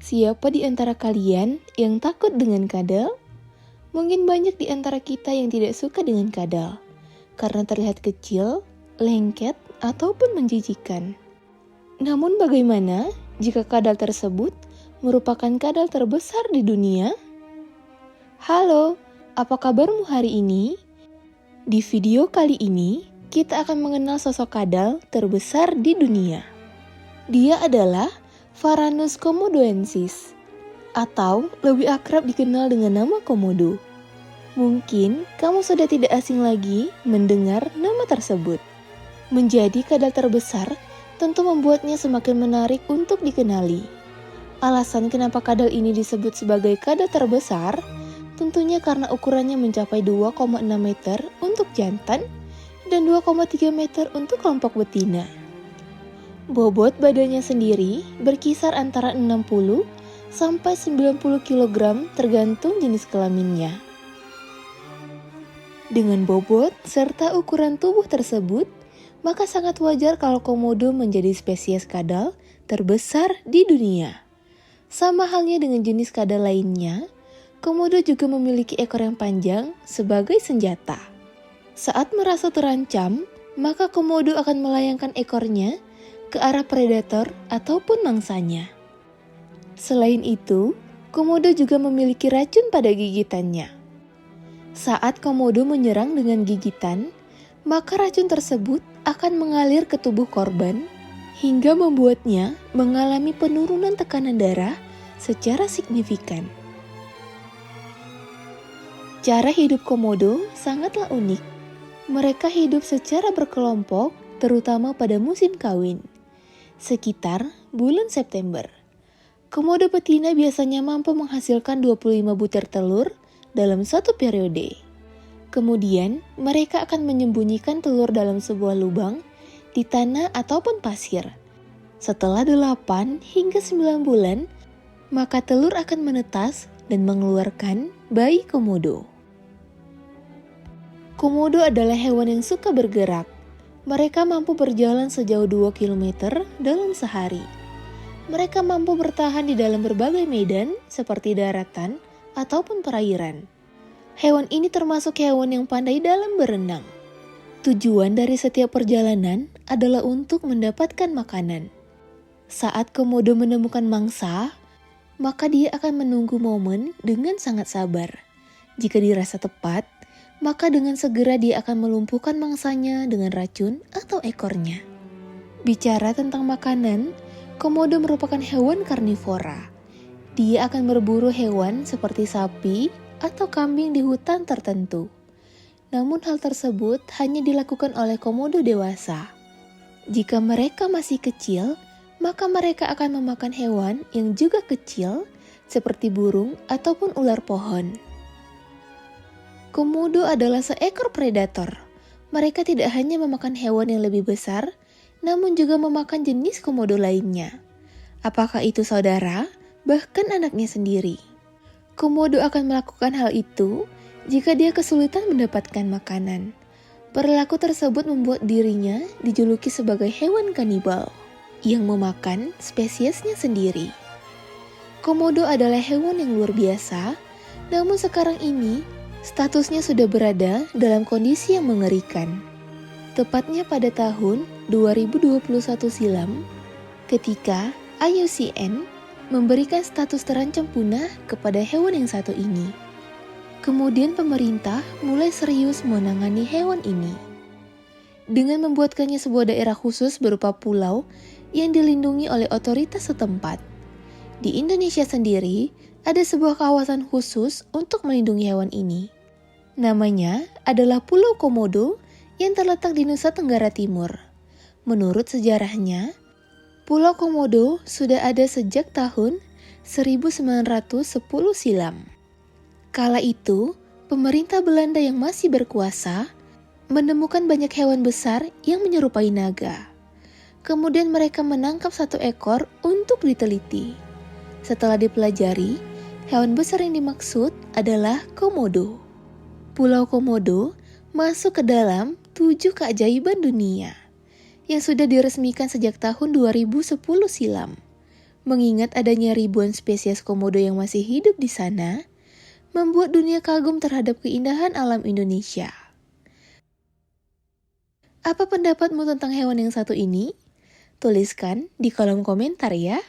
Siapa di antara kalian yang takut dengan kadal? Mungkin banyak di antara kita yang tidak suka dengan kadal, karena terlihat kecil, lengket, ataupun menjijikan. Namun bagaimana jika kadal tersebut merupakan kadal terbesar di dunia? Halo, apa kabarmu hari ini? Di video kali ini, kita akan mengenal sosok kadal terbesar di dunia. Dia adalah Varanus komodoensis, atau lebih akrab dikenal dengan nama komodo. Mungkin kamu sudah tidak asing lagi mendengar nama tersebut. Menjadi kadal terbesar tentu membuatnya semakin menarik untuk dikenali. Alasan kenapa kadal ini disebut sebagai kadal terbesar tentunya karena ukurannya mencapai 2,6 meter untuk jantan dan 2,3 meter untuk kelompok betina. Bobot badannya sendiri berkisar antara 60 sampai 90 kg tergantung jenis kelaminnya. Dengan bobot serta ukuran tubuh tersebut, maka sangat wajar kalau komodo menjadi spesies kadal terbesar di dunia. Sama halnya dengan jenis kadal lainnya, komodo juga memiliki ekor yang panjang sebagai senjata. Saat merasa terancam, maka komodo akan melayangkan ekornya ke arah predator ataupun mangsanya. Selain itu, komodo juga memiliki racun pada gigitannya. Saat komodo menyerang dengan gigitan, maka racun tersebut akan mengalir ke tubuh korban hingga membuatnya mengalami penurunan tekanan darah secara signifikan. Cara hidup komodo sangatlah unik. Mereka hidup secara berkelompok, terutama pada musim kawin, sekitar bulan September. Komodo betina biasanya mampu menghasilkan 25 butir telur dalam satu periode. Kemudian, mereka akan menyembunyikan telur dalam sebuah lubang di tanah ataupun pasir. Setelah 8 hingga 9 bulan, maka telur akan menetas dan mengeluarkan bayi komodo. Komodo adalah hewan yang suka bergerak. Mereka mampu berjalan sejauh 2 km dalam sehari. Mereka mampu bertahan di dalam berbagai medan seperti daratan ataupun perairan. Hewan ini termasuk hewan yang pandai dalam berenang. Tujuan dari setiap perjalanan adalah untuk mendapatkan makanan. Saat komodo menemukan mangsa, maka dia akan menunggu momen dengan sangat sabar. Jika dirasa tepat, maka dengan segera dia akan melumpuhkan mangsanya dengan racun atau ekornya. Bicara tentang makanan, komodo merupakan hewan karnivora. Dia akan berburu hewan seperti sapi atau kambing di hutan tertentu. Namun hal tersebut hanya dilakukan oleh komodo dewasa. Jika mereka masih kecil, maka mereka akan memakan hewan yang juga kecil seperti burung ataupun ular pohon. Komodo adalah seekor predator. Mereka tidak hanya memakan hewan yang lebih besar, namun juga memakan jenis komodo lainnya. Apakah itu saudara, bahkan anaknya sendiri? Komodo akan melakukan hal itu jika dia kesulitan mendapatkan makanan. Perilaku tersebut membuat dirinya dijuluki sebagai hewan kanibal yang memakan spesiesnya sendiri. Komodo adalah hewan yang luar biasa, namun sekarang ini statusnya sudah berada dalam kondisi yang mengerikan. Tepatnya pada tahun 2021 silam, ketika IUCN memberikan status terancam punah kepada hewan yang satu ini. Kemudian pemerintah mulai serius menangani hewan ini dengan membuatkannya sebuah daerah khusus berupa pulau yang dilindungi oleh otoritas setempat. Di Indonesia sendiri, ada sebuah kawasan khusus untuk melindungi hewan ini. Namanya adalah Pulau Komodo yang terletak di Nusa Tenggara Timur. Menurut sejarahnya, Pulau Komodo sudah ada sejak tahun 1910 silam. Kala itu, pemerintah Belanda yang masih berkuasa menemukan banyak hewan besar yang menyerupai naga. Kemudian mereka menangkap satu ekor untuk diteliti. Setelah dipelajari, hewan besar yang dimaksud adalah komodo. Pulau Komodo masuk ke dalam 7 keajaiban dunia yang sudah diresmikan sejak tahun 2010 silam. Mengingat adanya ribuan spesies komodo yang masih hidup di sana, membuat dunia kagum terhadap keindahan alam Indonesia. Apa pendapatmu tentang hewan yang satu ini? Tuliskan di kolom komentar ya.